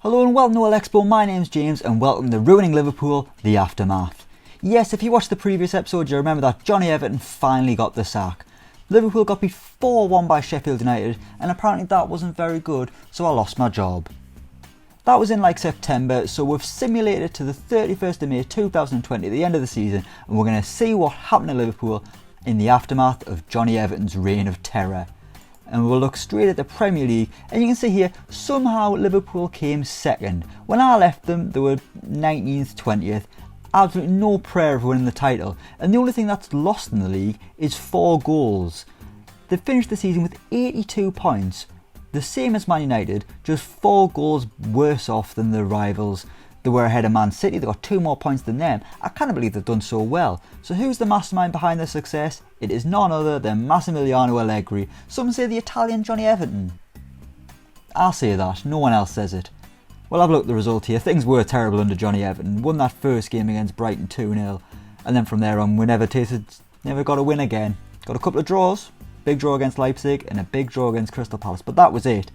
Hello and welcome to Elecspo, my name's James and welcome to Ruining Liverpool, The Aftermath. Yes, if you watched the previous episode you remember that Jonny Everton finally got the sack. Liverpool got beat 4-1 by Sheffield United and apparently that wasn't very good, so I lost my job. That was in September, so we've simulated to the 31st of May 2020, the end of the season, and we're going to see what happened to Liverpool in the aftermath of Jonny Everton's reign of terror. And we'll look straight at the Premier League, and you can see here somehow Liverpool came second. When I left them they were 19th, 20th, absolutely no prayer of winning the title, and the only thing that's lost in the league is 4 goals. They finished the season with 82 points, the same as Man United, just 4 goals worse off than their rivals. They were ahead of Man City, they got 2 more points than them. I can't believe they've done so well. So who's the mastermind behind their success? It is none other than Massimiliano Allegri. Some say the Italian Jonny Everton. I'll say that, no one else says it. Well, I've looked at the result here. Things were terrible under Jonny Everton. Won that first game against Brighton 2-0. And then from there on we never got a win again. Got a couple of draws. Big draw against Leipzig and a big draw against Crystal Palace. But that was it.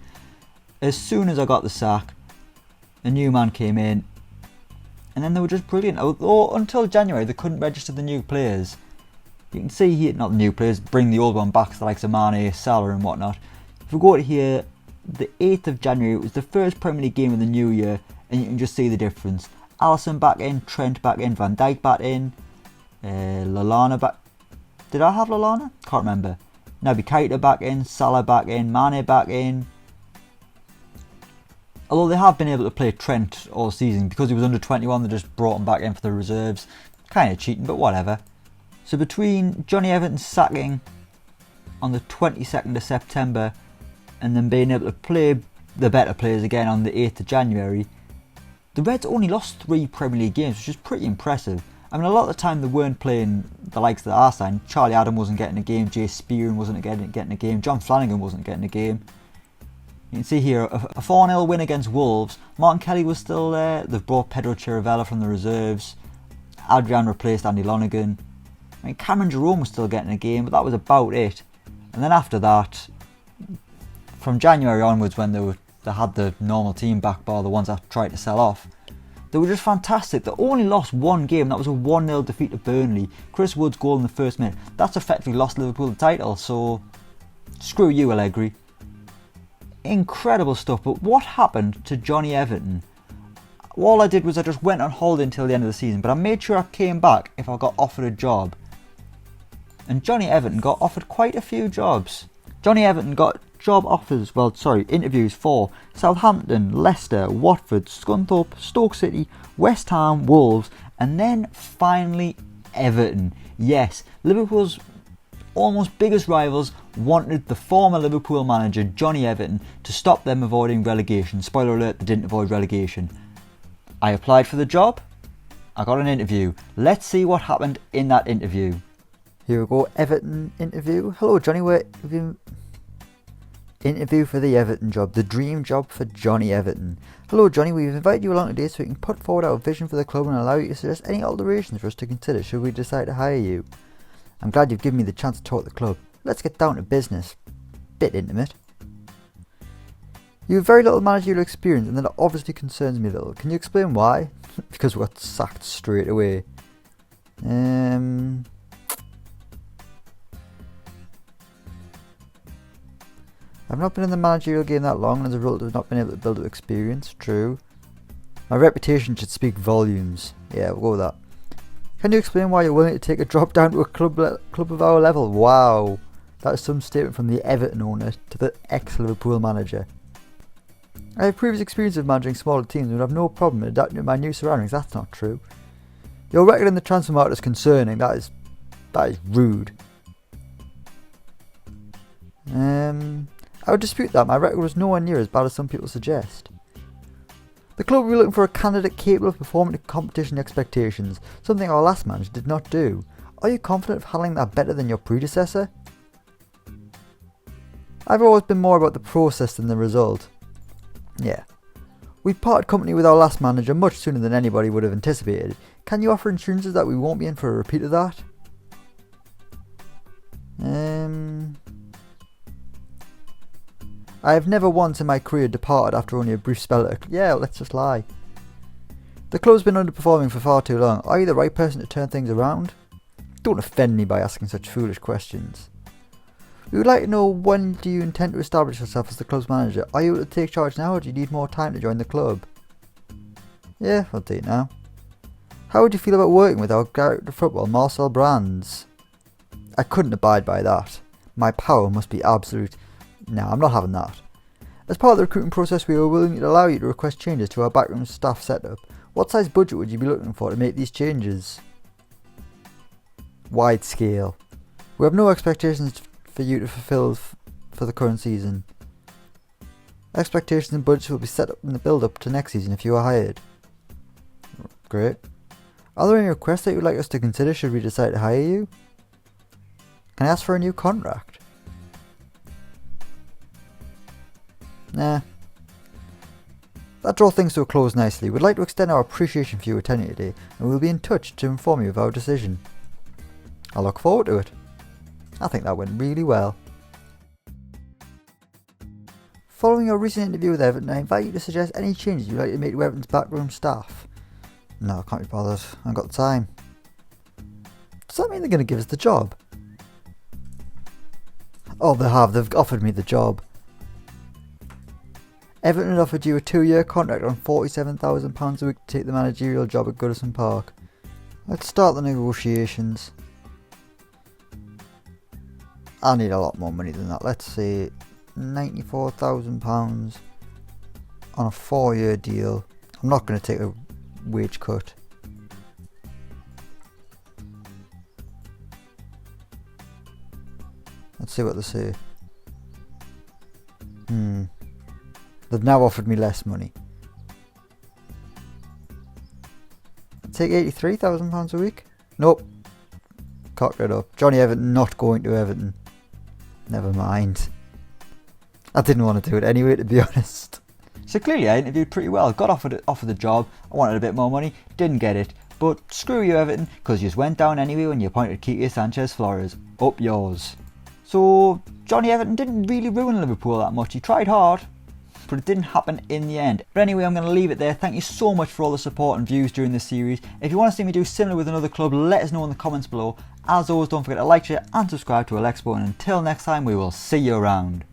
As soon as I got the sack, a new man came in. And then they were just brilliant. Although until January they couldn't register the new players. You can see here, not the new players, bring the old one back, the likes of Mane, Salah and whatnot. If we go to here, the 8th of January, it was the first Premier League game of the new year, and you can just see the difference. Alisson back in, Trent back in, Van Dijk back in, Lallana back. Did I have Lallana? Can't remember. Naby Keita back in, Salah back in, Mane back in. Although they have been able to play Trent all season, because he was under 21 they just brought him back in for the reserves. Kind of cheating, but whatever. So between Jonny Everton's sacking on the 22nd of September and then being able to play the better players again on the 8th of January, the Reds only lost 3 Premier League games, which is pretty impressive. I mean, a lot of the time they weren't playing the likes that are signed. Charlie Adam wasn't getting a game, Jay Spearing wasn't getting a game, John Flanagan wasn't getting a game. You can see here a 4-0 win against Wolves. Martin Kelly was still there. They've brought Pedro Chirivella from the reserves. Adrian replaced Andy Lonergan. I mean, Cameron Jerome was still getting a game, but that was about it. And then after that, from January onwards, when they had the normal team back bar, the ones that tried to sell off, they were just fantastic. They only lost 1 game. That was a 1-0 defeat to Burnley. Chris Wood's goal in the first minute. That's effectively lost Liverpool the title. So screw you, Allegri. Incredible stuff. But what happened to Jonny Everton? All I did was I just went on holiday until the end of the season, but I made sure I came back if I got offered a job. And Jonny Everton got offered quite a few jobs. Jonny Everton got interviews for Southampton, Leicester, Watford, Scunthorpe, Stoke City, West Ham, Wolves, and then finally Everton. Yes, Liverpool's almost biggest rivals wanted the former Liverpool manager Jonny Everton to stop them avoiding relegation. Spoiler alert, they didn't avoid relegation. I applied for the job, I got an interview. Let's see what happened in that interview. Here we go, Everton interview. Hello Johnny, we're interview for the Everton job, the dream job for Jonny Everton. Hello Johnny, we've invited you along today so we can put forward our vision for the club and allow you to suggest any alterations for us to consider should we decide to hire you. I'm glad you've given me the chance to talk to the club. Let's get down to business. Bit intimate. You have very little managerial experience and that obviously concerns me a little. Can you explain why? Because we got sacked straight away. I've not been in the managerial game that long and as a result I've not been able to build up experience. True. My reputation should speak volumes. Yeah, we'll go with that. Can you explain why you're willing to take a drop down to a club of our level? Wow. That is some statement from the Everton owner to the ex-Liverpool manager. I have previous experience of managing smaller teams and would have no problem in adapting to my new surroundings. That's not true. Your record in the transfer market is concerning. That is rude. I would dispute that. My record was nowhere near as bad as some people suggest. The club will be looking for a candidate capable of performing to competition expectations, something our last manager did not do. Are you confident of handling that better than your predecessor? I've always been more about the process than the result. Yeah. We parted company with our last manager much sooner than anybody would have anticipated. Can you offer insurances that we won't be in for a repeat of that? I have never once in my career departed after only a brief spell at yeah, let's just lie. The club's been underperforming for far too long. Are you the right person to turn things around? Don't offend me by asking such foolish questions. We would like to know, when do you intend to establish yourself as the club's manager? Are you able to take charge now, or do you need more time to join the club? Yeah, I'll do it now. How would you feel about working with our director of football, Marcel Brands? I couldn't abide by that. My power must be absolute. No, I'm not having that. As part of the recruitment process, we are willing to allow you to request changes to our backroom staff setup. What size budget would you be looking for to make these changes? Wide scale. We have no expectations for you to fulfill for the current season. Expectations and budgets will be set up in the build-up to next season if you are hired. Great. Are there any requests that you would like us to consider should we decide to hire you? Can I ask for a new contract? Nah. That draws things to a close nicely. We'd like to extend our appreciation for your attending today, and we'll be in touch to inform you of our decision. I look forward to it. I think that went really well. Following your recent interview with Everton, I invite you to suggest any changes you'd like to make to Everton's backroom staff. No, I can't be bothered. I haven't got the time. Does that mean they're going to give us the job? Oh, they have. They've offered me the job. Everton had offered you a 2-year contract on £47,000 a week to take the managerial job at Goodison Park. Let's start the negotiations. I need a lot more money than that. Let's say £94,000 on a 4-year deal. I'm not going to take a wage cut. Let's see what they say. They've now offered me less money. Take £83,000 a week? Nope. Cocked it up. Jonny Everton not going to Everton. Never mind. I didn't want to do it anyway, to be honest. So clearly I interviewed pretty well. Got offered the job. I wanted a bit more money. Didn't get it. But screw you, Everton, because you just went down anyway when you appointed Quique Sanchez Flores. Up yours. So Jonny Everton didn't really ruin Liverpool that much. He tried hard, but it didn't happen in the end. But anyway, I'm going to leave it there. Thank you so much for all the support and views during this series. If you want to see me do similar with another club, let us know in the comments below. As always, don't forget to like, share and subscribe to Elecspo, and until next time, we will see you around.